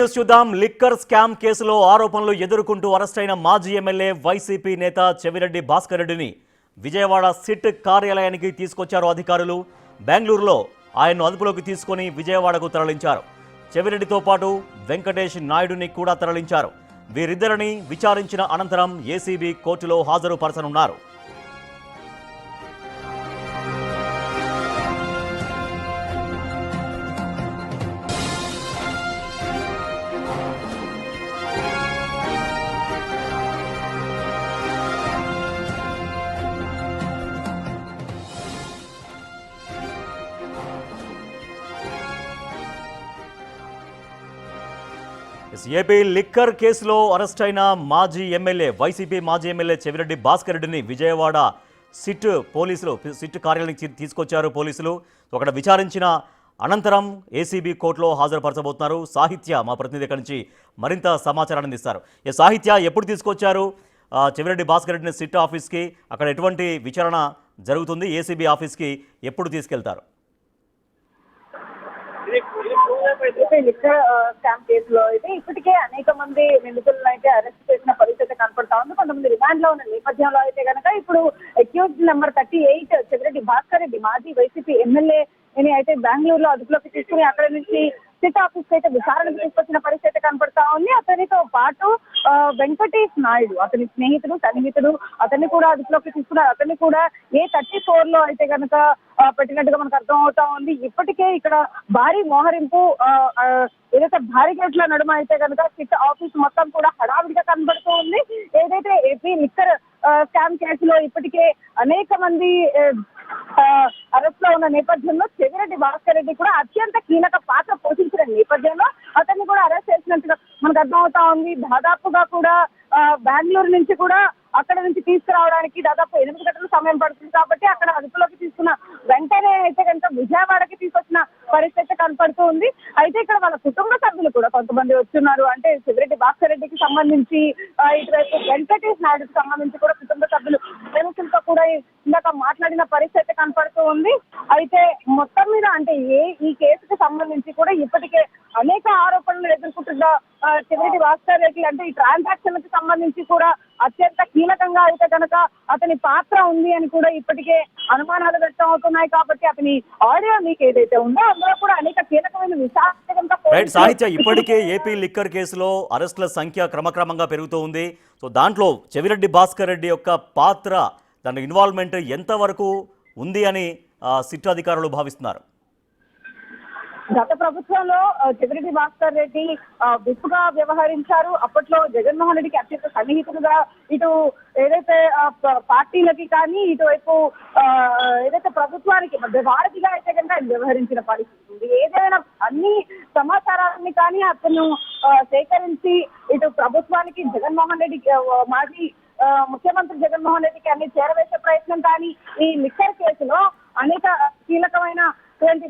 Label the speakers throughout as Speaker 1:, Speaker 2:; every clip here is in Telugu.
Speaker 1: చూద్దాం. లిక్కర్ స్కామ్ కేసులో ఆరోపణలు ఎదుర్కొంటూ అరెస్టైన మాజీ ఎమ్మెల్యే వైసీపీ నేత చెవిరెడ్డి భాస్కర్ రెడ్డిని విజయవాడ సిట్ కార్యాలయానికి తీసుకొచ్చారు అధికారులు. బెంగళూరులో ఆయన్ను అదుపులోకి తీసుకొని విజయవాడకు తరలించారు. చెవిరెడ్డితో పాటు వెంకటేష్ నాయుడుని కూడా తరలించారు. వీరిద్దరిని విచారించిన అనంతరం ఏసీబీ కోర్టులో హాజరుపరచనున్నారు. ఏపీ లిక్కర్ కేసులో అరెస్టైన మాజీ ఎమ్మెల్యే వైసీపీ మాజీ ఎమ్మెల్యే చెవిరెడ్డి భాస్కర్ రెడ్డిని విజయవాడ సిట్ కార్యాలయానికి తీసుకొచ్చారు పోలీసులు. అక్కడ విచారించిన అనంతరం ఏసీబీ కోర్టులో హాజరుపరచబోతున్నారు. సాహిత్య మా ప్రతినిధి ఇక్కడి నుంచి మరింత సమాచారాన్ని ఇస్తారు. సాహిత్య, ఎప్పుడు తీసుకొచ్చారు చెవిరెడ్డి భాస్కర్ రెడ్డిని సిట్ ఆఫీస్కి? అక్కడ ఎటువంటి విచారణ జరుగుతుంది? ఏసీబీ ఆఫీస్కి ఎప్పుడు తీసుకెళ్తారు?
Speaker 2: లిక్కర్ స్కామ్ కేసులో అయితే ఇప్పటికే అనేక మంది నిందితులను అయితే అరెస్ట్ చేసిన పరిస్థితి కనపడతా ఉంది. కొంతమంది రిమాండ్ లో ఉన్న నేపథ్యంలో అయితే కనుక ఇప్పుడు అక్యూజ్డ్ నెంబర్ 38 చెవిరెడ్డి భాస్కర్ రెడ్డి మాజీ వైసీపీ ఎమ్మెల్యే అయితే బెంగళూరులో అదుపులోకి తీసుకుని అక్కడ నుంచి సిట్ ఆఫీస్ అయితే విచారణకు తీసుకొచ్చిన పరిస్థితి కనపడతా ఉంది. అతనితో పాటు వెంకటేష్ నాయుడు, అతని స్నేహితుడు సన్నిహితుడు, అతన్ని కూడా అదుపులోకి తీసుకున్నారు. అతన్ని కూడా A34 లో అయితే కనుక పెట్టినట్టుగా మనకు అర్థం అవుతా ఉంది. ఇప్పటికే ఇక్కడ భారీ మోహరింపు ఏదైతే భారీ గేట్ల నడుమ అయితే కనుక సిట్ ఆఫీస్ మొత్తం కూడా హడావిడిగా కనబడుతూ ఉంది. ఏదైతే ఏపీ లిక్కర్ స్కామ్ కేసులో ఇప్పటికే అనేక మంది అరెస్ట్ లో ఉన్న నేపథ్యంలో చెవిరెడ్డి భాస్కర్ రెడ్డి కూడా అత్యంత కీలక పాత్ర పోషించిన నేపథ్యంలో అతన్ని కూడా అరెస్ట్ చేసినట్టుగా మనకు అర్థం అవుతా ఉంది. దాదాపుగా కూడా బెంగళూరు నుంచి కూడా అక్కడ నుంచి తీసుకురావడానికి దాదాపు 8 గంటల సమయం పడుతుంది. కాబట్టి అక్కడ అదుపులోకి తీసుకున్న వెంటనే అయితే కనుక విజయవాడకి తీసుకొచ్చిన పరిస్థితి కనపడుతూ ఉంది. అయితే ఇక్కడ వాళ్ళ కుటుంబ సభ్యులు కూడా కొంతమంది వచ్చున్నారు. అంటే చెవిరెడ్డి భాస్కర్ రెడ్డికి సంబంధించి ఇటువైపు వెంకటేష్ నాయుడుకి సంబంధించి కూడా కుటుంబ సభ్యులు పోలీసులతో కూడా ఇందాక మాట్లాడిన పరిస్థితి కనపడుతూ ఉంది. అయితే మొత్తం మీద అంటే ఈ కేసుకు సంబంధించి కూడా ఇప్పటికే అనేక ఆరోపణలు ఎదుర్కొంటున్న చెవిరెడ్డి భాస్కర్ రెడ్డి అంటే ఈ ట్రాన్సాక్షన్లకు సంబంధించి కూడా అత్యంత కీలకంగా అయితే కనుక అతని పాత్ర ఉంది అని కూడా ఇప్పటికే అనుమానాలు వ్యక్తం అవుతున్నాయి. కాబట్టి అతని ఆడియో లీక్ ఏదైతే ఉందో అందులో కూడా అనేక కీలకమైన విషయాలు.
Speaker 1: సాహిత్య, ఇప్పటికే ఏపీ లిక్కర్ కేసులో అరెస్టుల సంఖ్య క్రమక్రమంగా పెరుగుతూ ఉంది. సో దాంట్లో చెవిరెడ్డి భాస్కర్ రెడ్డి యొక్క పాత్ర, దాని ఇన్వాల్వ్మెంట్ ఎంతవరకు ఉంది అని సిట్ అధికారులు భావిస్తున్నారు?
Speaker 2: గత ప్రభుత్వంలో చెవిరెడ్డి భాస్కర్ రెడ్డి విప్పుగా వ్యవహరించారు. అప్పట్లో జగన్మోహన్ రెడ్డికి అత్యంత సన్నిహితులుగా ఇటు ఏదైతే పార్టీలకి కానీ ఇటువైపు ఏదైతే ప్రభుత్వానికి వారధిగా అయితే కనుక ఆయన వ్యవహరించిన పరిస్థితి ఉంది. ఏదైనా అన్ని సమాచారాన్ని కానీ అతను సేకరించి ఇటు ప్రభుత్వానికి జగన్మోహన్ రెడ్డి మాజీ ముఖ్యమంత్రి జగన్మోహన్ రెడ్డికి అన్ని చేరవేసే ప్రయత్నం కానీ ఈ లిక్కర్ కేసులో అనేక కీలకమైన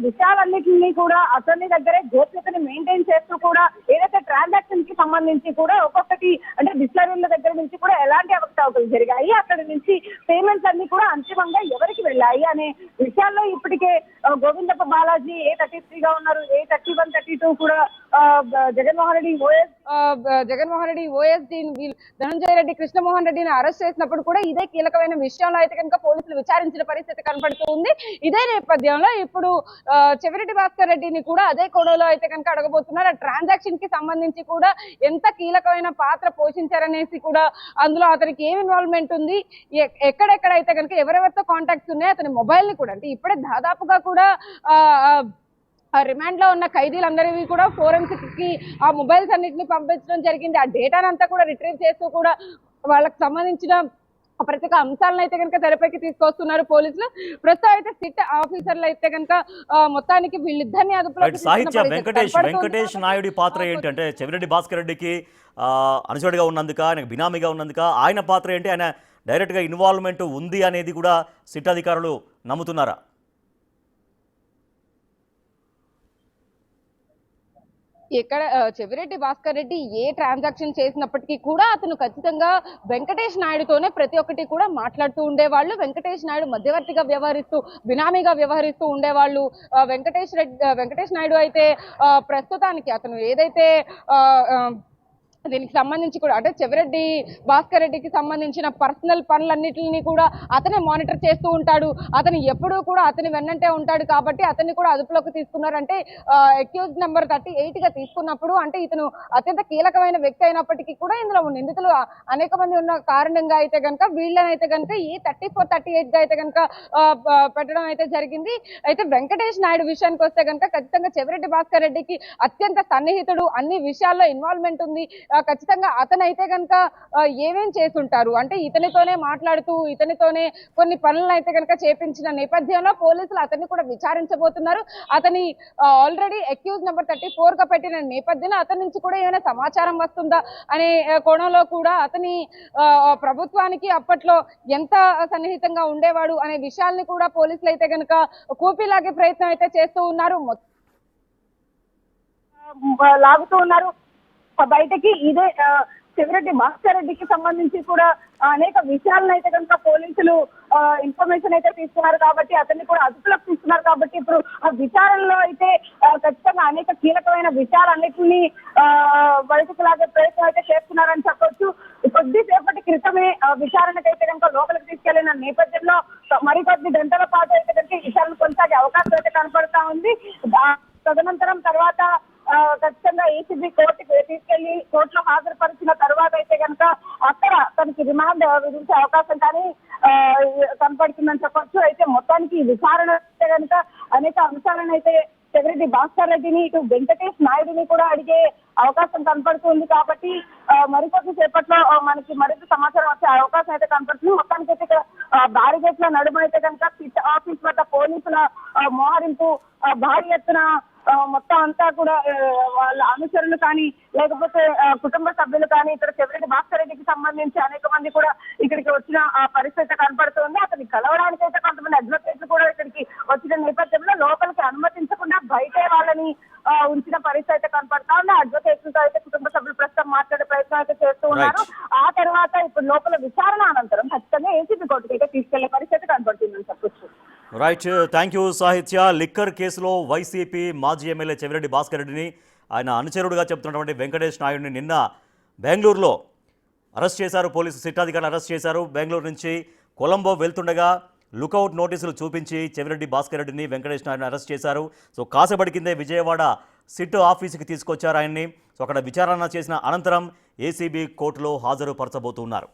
Speaker 2: విషయాలన్నింటినీ కూడా అతని దగ్గరే గోప్యతని మెయింటైన్ చేస్తూ కూడా ఏదైతే ట్రాన్సాక్షన్ కి సంబంధించి కూడా ఒక్కొక్కటి అంటే డిస్టిలరీల దగ్గర నుంచి కూడా ఎలాంటి అవకతవకలు జరిగాయి, అక్కడి నుంచి పేమెంట్స్ అన్ని కూడా అంతిమంగా ఎవరికి వెళ్ళాయి అనే విషయాల్లో ఇప్పటికే గోవిందప్ప బాలాజీ A33 గా ఉన్నారు. A31, 32 కూడా జగన్మోహన్ రెడ్డి ఓఎస్ ధనంజయ రెడ్డి, కృష్ణమోహన్ రెడ్డిని అరెస్ట్ చేసినప్పుడు కూడా ఇదే కీలకమైన విషయంలో అయితే కనుక పోలీసులు విచారించిన పరిస్థితి కనపడుతూ ఉంది. ఇదే నేపథ్యంలో ఇప్పుడు చెవిరెడ్డి భాస్కర్ రెడ్డిని కూడా అదే కోణంలో అయితే కనుక అడగబోతున్నారు. ట్రాన్సాక్షన్ కి సంబంధించి కూడా ఎంత కీలకమైన పాత్ర పోషించారనేసి కూడా, అందులో అతనికి ఏం ఇన్వాల్వ్మెంట్ ఉంది, ఎక్కడెక్కడైతే కనుక ఎవరెవరితో కాంటాక్ట్స్ ఉన్నాయి, అతని మొబైల్ ని కూడా అంటే ఇప్పుడే దాదాపుగా కూడా రిమాండ్ లో ఉన్న ఖైదీలందరివి కూడా ఫోరెన్సిక్ కి ఆ మొబైల్స్ అన్నింటినీ పంపించడం జరిగింది. ఆ డేటానంతా కూడా రిట్రీవ్ చేస్తూ కూడా వాళ్ళకి సంబంధించిన ప్రతి ఒక్క అంశాలను అయితే కనుక తెరపైకి తీసుకొస్తున్నారు పోలీసులు. ప్రస్తుతం అయితే సిట్ ఆఫీసర్లు అయితే కనుక మొత్తానికి వీళ్ళిద్దరిని అదుపులో.
Speaker 1: సాహిత్య, వెంకటేష్ నాయుడి పాత్ర ఏంటంటే చెవిరెడ్డి భాస్కర్ రెడ్డికి అనుచరుడిగా ఉన్నందుక, ఆయనకు బినామీగా ఉన్నందుక ఆయన పాత్ర ఏంటి? ఆయన డైరెక్ట్గా ఇన్వాల్వ్మెంట్ ఉంది అనేది కూడా సిట్ అధికారులు నమ్ముతున్నారా?
Speaker 3: ఇక్కడ చెవిరెడ్డి భాస్కర్ రెడ్డి ఏ ట్రాన్సాక్షన్ చేసినప్పటికీ కూడా అతను ఖచ్చితంగా వెంకటేష్ నాయుడుతోనే ప్రతి ఒక్కటి కూడా మాట్లాడుతూ ఉండేవాళ్ళు. వెంకటేష్ నాయుడు మధ్యవర్తిగా వ్యవహరిస్తూ బినామీగా వ్యవహరిస్తూ ఉండేవాళ్ళు. వెంకటేష్ నాయుడు అయితే ప్రస్తుతానికి అతను ఏదైతే దీనికి సంబంధించి కూడా అంటే చెవిరెడ్డి భాస్కర్ రెడ్డికి సంబంధించిన పర్సనల్ పనులన్నింటినీ కూడా అతనే మానిటర్ చేస్తూ ఉంటాడు. అతను ఎప్పుడూ కూడా అతని వెన్నంటే ఉంటాడు కాబట్టి అతన్ని కూడా అదుపులోకి తీసుకున్నారంటే అక్యూజ్ నెంబర్ 38గా తీసుకున్నప్పుడు అంటే ఇతను అత్యంత కీలకమైన వ్యక్తి అయినప్పటికీ కూడా ఇందులో నిందితులు అనేక మంది ఉన్న కారణంగా అయితే కనుక వీళ్ళనైతే కనుక ఈ 34, 38గా అయితే కనుక పెట్టడం అయితే జరిగింది. అయితే వెంకటేష్ నాయుడు విషయానికి వస్తే కనుక ఖచ్చితంగా చెవిరెడ్డి భాస్కర్ రెడ్డికి అత్యంత సన్నిహితుడు, అన్ని విషయాల్లో ఇన్వాల్వ్మెంట్ ఉంది. ఖచ్చితంగా అతనైతే కనుక ఏమేం చేసుంటారు అంటే ఇతనితోనే మాట్లాడుతూ ఇతనితోనే కొన్ని పనులను అయితే కనుక చేపించిన నేపథ్యంలో పోలీసులు అతన్ని కూడా విచారించబోతున్నారు. అతని ఆల్రెడీ అక్యూజ్ నెంబర్ 34గా పెట్టిన నేపథ్యంలో అతని నుంచి కూడా ఏమైనా సమాచారం వస్తుందా అనే కోణంలో కూడా అతని ప్రభుత్వానికి అప్పట్లో ఎంత సన్నిహితంగా ఉండేవాడు అనే విషయాల్ని కూడా పోలీసులు అయితే కనుక కూపీలాగే ప్రయత్నం అయితే చేస్తూ ఉన్నారు.
Speaker 2: లాగుతూ ఉన్నారు బయటకి. ఇదే చెవిరెడ్డి భాస్కర్ రెడ్డికి సంబంధించి కూడా అనేక విషయాలను అయితే కనుక పోలీసులు ఇన్ఫర్మేషన్ అయితే తీసుకున్నారు కాబట్టి అతన్ని కూడా అదుపులోకి తీసుకున్నారు కాబట్టి ఇప్పుడు ఆ విచారణలో అయితే ఖచ్చితంగా అనేక కీలకమైన విషయాలన్నింటినీ బయటకు లాగే ప్రయత్నం అయితే చేస్తున్నారని చెప్పొచ్చు. కొద్దిసేపటి క్రితమే విచారణకైతే కనుక లోపలికి తీసుకెళ్లిన నేపథ్యంలో మరికొద్ది గంటల పాటు అయితే కనుక ఈ విచారణ కొనసాగే అవకాశం అయితే కనపడతా ఉంది. తదనంతరం తర్వాత ఖచ్చితంగా ఏసీబీ కోర్టుకి తీసుకెళ్లి కోర్టులో హాజరుపరిచిన తర్వాత అయితే కనుక అక్కడ తనకి రిమాండ్ విధించే అవకాశం కానీ కనపడుతుందని చెప్పొచ్చు. అయితే మొత్తానికి ఈ విచారణ అయితే కనుక అనేక అంశాలను అయితే చెవిరెడ్డి భాస్కర్ రెడ్డిని ఇటు వెంకటేష్ నాయుడిని కూడా అడిగే అవకాశం కనపడుతుంది కాబట్టి మరికొద్ది సేపట్లో మనకి మరింత సమాచారం వచ్చే అవకాశం అయితే కనపడుతుంది. మొత్తానికి అయితే ఇక్కడ బ్యారిగేట్ల నడుమ అయితే కనుక సిట్ ఆఫీస్ వద్ద పోలీసుల మోహరింపు భారీ ఎత్తున మొత్తం అంతా కూడా వాళ్ళ అనుచరులు కానీ లేకపోతే కుటుంబ సభ్యులు కానీ ఇక్కడ చెవిరెడ్డి భాస్కర్ రెడ్డికి సంబంధించి అనేక మంది కూడా ఇక్కడికి వచ్చిన పరిస్థితి కనపడుతుంది. అతన్ని కలవడానికి అయితే కొంతమంది అడ్వకేట్లు కూడా ఇక్కడికి వచ్చిన నేపథ్యంలో లోపలికి అనుమతించకుండా బయటే వాళ్ళని ఉంచిన పరిస్థితి అయితే కనపడతా ఉంది. అడ్వకేట్లతో అయితే కుటుంబ సభ్యులు ప్రస్తుతం మాట్లాడే ప్రయత్నం అయితే చేస్తూ ఉన్నారు. ఆ తర్వాత ఇప్పుడు లోపల విచారణ అనంతరం ఖచ్చితంగా ఏసీబీ కోర్టుకి అయితే తీసుకెళ్లే పరిస్థితి కనపడుతుందని చెప్పొచ్చు.
Speaker 1: రైట్, థ్యాంక్ యూ సాహిత్య. లిక్కర్ కేసులో వైసీపీ మాజీ ఎమ్మెల్యే చెవిరెడ్డి భాస్కర్ రెడ్డిని ఆయన అనుచరుడుగా చెప్తున్నటువంటి వెంకటేష్ నాయుడిని నిన్న బెంగళూరులో అరెస్ట్ చేశారు. పోలీసు సిట్ అధికారులు అరెస్ట్ చేశారు. బెంగళూరు నుంచి కొలంబో వెళ్తుండగా లుకౌట్ నోటీసులు చూపించి చెవిరెడ్డి భాస్కర్ రెడ్డిని వెంకటేష్ నాయుడిని అరెస్ట్ చేశారు. సో కాసేపటి కిందే విజయవాడ సిట్ ఆఫీసుకి తీసుకొచ్చారు ఆయన్ని. సో అక్కడ విచారణ చేసిన అనంతరం ఏసీబీ కోర్టులో హాజరుపరచబోతున్నారు.